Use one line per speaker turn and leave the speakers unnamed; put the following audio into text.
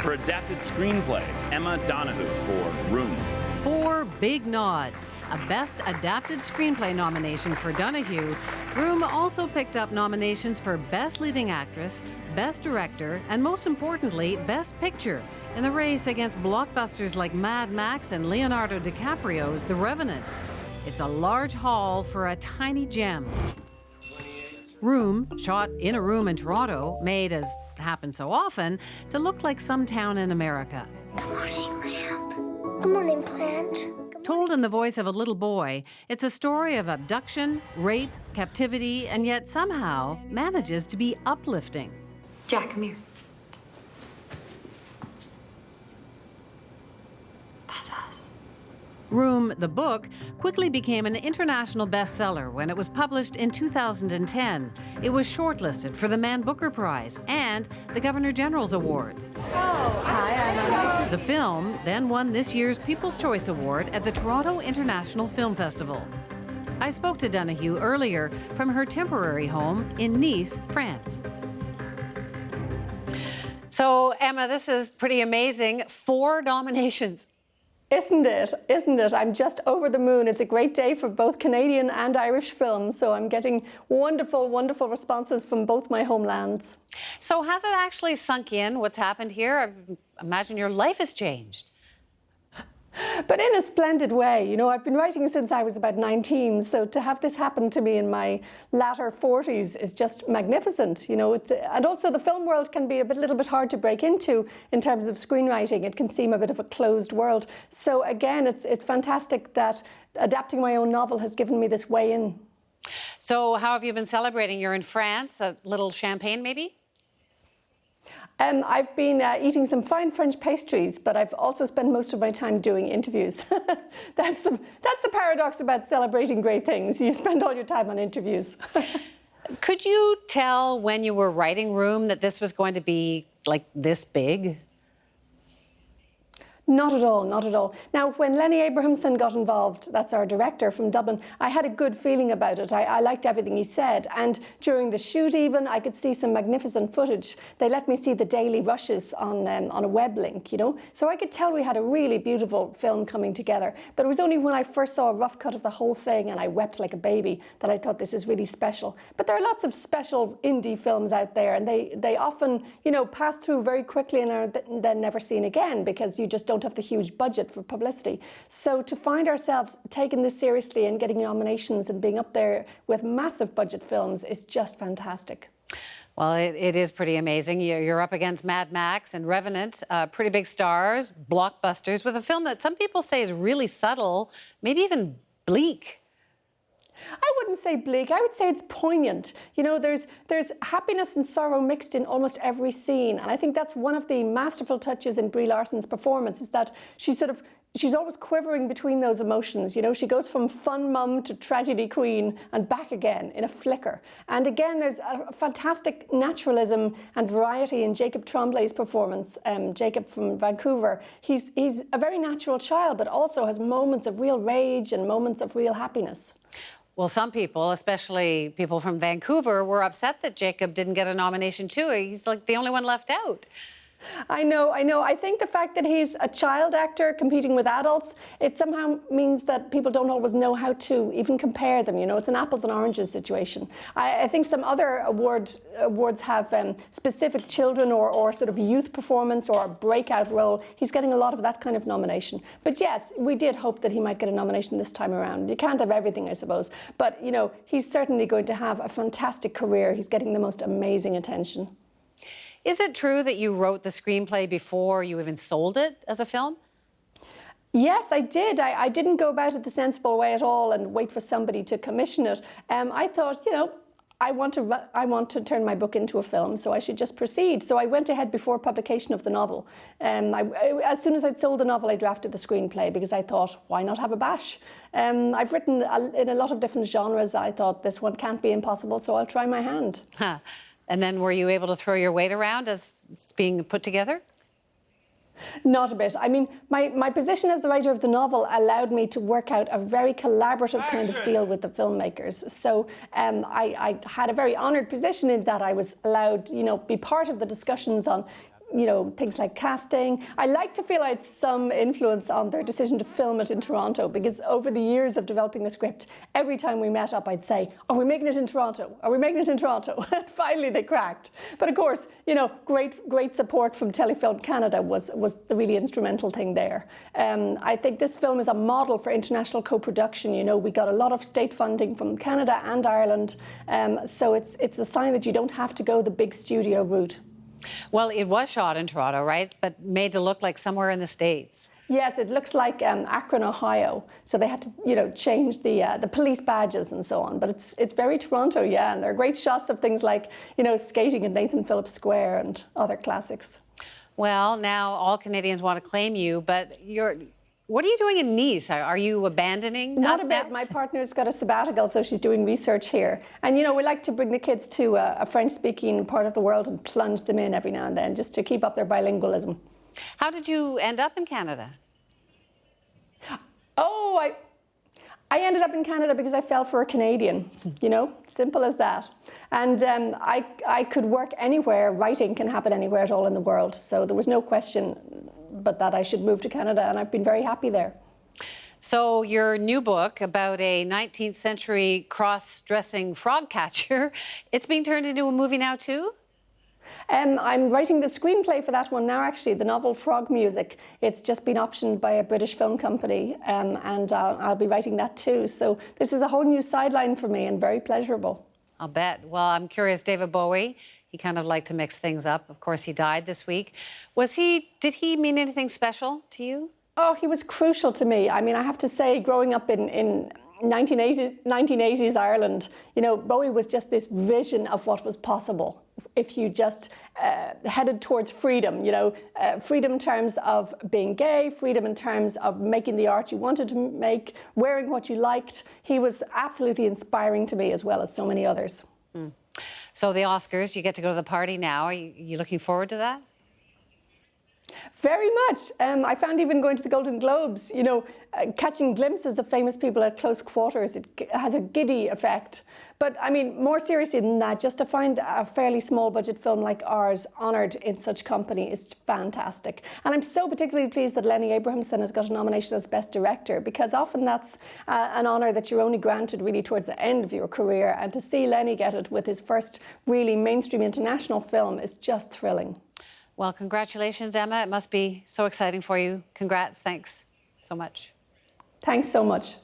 For adapted screenplay, Emma Donoghue for Room.
4 big nods. A Best Adapted Screenplay nomination for Donoghue. Room also picked up nominations for Best Leading Actress, Best Director, and most importantly, Best Picture, in the race against blockbusters like Mad Max and Leonardo DiCaprio's The Revenant. It's a large haul for a tiny gem. Room, shot in a room in Toronto, made, as happens so often, to look like some town in America.
Good morning, lamp. Good morning, plant.
Told in the voice of a little boy, it's a story of abduction, rape, captivity, and yet somehow manages to be uplifting.
Jack, come here. That's us.
Room, the book, quickly became an international bestseller when it was published in 2010. It was shortlisted for the Man Booker Prize and the Governor General's Awards. The film then won this year's People's Choice Award at the Toronto International Film Festival. I spoke to Donoghue earlier from her temporary home in Nice, France. So, Emma, this is pretty amazing. 4 nominations.
Isn't it? Isn't it? I'm just over the moon. It's a great day for both Canadian and Irish films, so I'm getting wonderful, wonderful responses from both my homelands.
So has it actually sunk in what's happened here? I imagine your life has changed.
But in a splendid way. You know, I've been writing since I was about 19, so to have this happen to me in my latter 40s is just magnificent. You know, and also the film world can be a little bit hard to break into in terms of screenwriting. It can seem a bit of a closed world. So again, it's fantastic that adapting my own novel has given me this way in.
So how have you been celebrating? You're in France, a little champagne maybe?
I've been eating some fine French pastries, but I've also spent most of my time doing interviews. That's the paradox about celebrating great things. You spend all your time on interviews.
Could you tell when you were writing Room that this was going to be like this big?
Not at all, not at all. Now, when Lenny Abrahamson got involved, that's our director from Dublin, I had a good feeling about it. I liked everything he said. And during the shoot even, I could see some magnificent footage. They let me see the daily rushes on a web link, you know. So I could tell we had a really beautiful film coming together. But it was only when I first saw a rough cut of the whole thing and I wept like a baby that I thought this is really special. But there are lots of special indie films out there, and they often, you know, pass through very quickly and are then never seen again because you just don't have the huge budget for publicity. So to find ourselves taking this seriously and getting nominations and being up there with massive budget films is just fantastic.
Well, it is pretty amazing. You're up against Mad Max and Revenant, pretty big stars, blockbusters, with a film that some people say is really subtle, maybe even bleak.
I wouldn't say bleak. I would say it's poignant. You know, there's happiness and sorrow mixed in almost every scene. And I think that's one of the masterful touches in Brie Larson's performance, is that she's always quivering between those emotions. You know, she goes from fun mum to tragedy queen and back again in a flicker. And again, there's a fantastic naturalism and variety in Jacob Tremblay's performance. Jacob from Vancouver, he's a very natural child, but also has moments of real rage and moments of real happiness.
Well, some people, especially people from Vancouver, were upset that Jacob didn't get a nomination too. He's like the only one left out.
I know. I think the fact that he's a child actor competing with adults, it somehow means that people don't always know how to even compare them. You know, it's an apples and oranges situation. I think some other awards have specific children or sort of youth performance or a breakout role. He's getting a lot of that kind of nomination. But yes, we did hope that he might get a nomination this time around. You can't have everything, I suppose. But, you know, he's certainly going to have a fantastic career. He's getting the most amazing attention.
Is it true that you wrote the screenplay before you even sold it as a film?
Yes, I did. I didn't go about it the sensible way at all and wait for somebody to commission it. I thought, you know, I want to turn my book into a film, so I should just proceed. So I went ahead before publication of the novel. As soon as I'd sold the novel, I drafted the screenplay because I thought, why not have a bash? I've written in a lot of different genres. I thought this one can't be impossible, so I'll try my hand.
Huh. And then were you able to throw your weight around as it's being put together?
Not a bit. I mean, my position as the writer of the novel allowed me to work out a very collaborative kind of deal with the filmmakers. So I had a very honoured position in that I was allowed, you know, be part of the discussions on things like casting. I like to feel I had some influence on their decision to film it in Toronto, because over the years of developing the script, every time we met up, I'd say, "Are we making it in Toronto? Are we making it in Toronto?" And finally, they cracked. But of course, great support from Telefilm Canada was the really instrumental thing there. I think this film is a model for international co-production. We got a lot of state funding from Canada and Ireland, so it's a sign that you don't have to go the big studio route.
Well, it was shot in Toronto, right? But made to look like somewhere in the States.
Yes, it looks like Akron, Ohio. So they had to, change the police badges and so on. But it's very Toronto, yeah. And there are great shots of things like, skating at Nathan Phillips Square and other classics.
Well, now all Canadians want to claim you, but what are you doing in Nice? Are you abandoning
Not
us
a bit.
now?
My partner's got a sabbatical, so she's doing research here. And, we like to bring the kids to a French-speaking part of the world and plunge them in every now and then, just to keep up their bilingualism.
How did you end up in Canada?
Oh, I ended up in Canada because I fell for a Canadian, simple as that. And I could work anywhere. Writing can happen anywhere at all in the world. So there was no question but that I should move to Canada, and I've been very happy there.
So your new book about a 19th century cross-dressing frog catcher, it's being turned into a movie now too?
I'm writing the screenplay for that one now, actually, the novel Frog Music. It's just been optioned by a British film company, and I'll be writing that too. So this is a whole new sideline for me and very pleasurable.
I'll bet. Well, I'm curious, David Bowie, he kind of liked to mix things up. Of course, he died this week. Did he mean anything special to you?
Oh, he was crucial to me. I mean, I have to say, growing up in 1980s Ireland, Bowie was just this vision of what was possible if you just headed towards freedom, freedom in terms of being gay, freedom in terms of making the art you wanted to make, wearing what you liked. He was absolutely inspiring to me, as well as so many others.
Mm. So the Oscars, you get to go to the party now. Are you looking forward to that?
Very much. I found even going to the Golden Globes, catching glimpses of famous people at close quarters, it has a giddy effect. But I mean, more seriously than that, just to find a fairly small budget film like ours honoured in such company is fantastic. And I'm so particularly pleased that Lenny Abrahamson has got a nomination as Best Director, because often that's an honour that you're only granted really towards the end of your career. And to see Lenny get it with his first really mainstream international film is just thrilling.
Well, congratulations, Emma. It must be so exciting for you. Congrats. Thanks so much.
Thanks so much.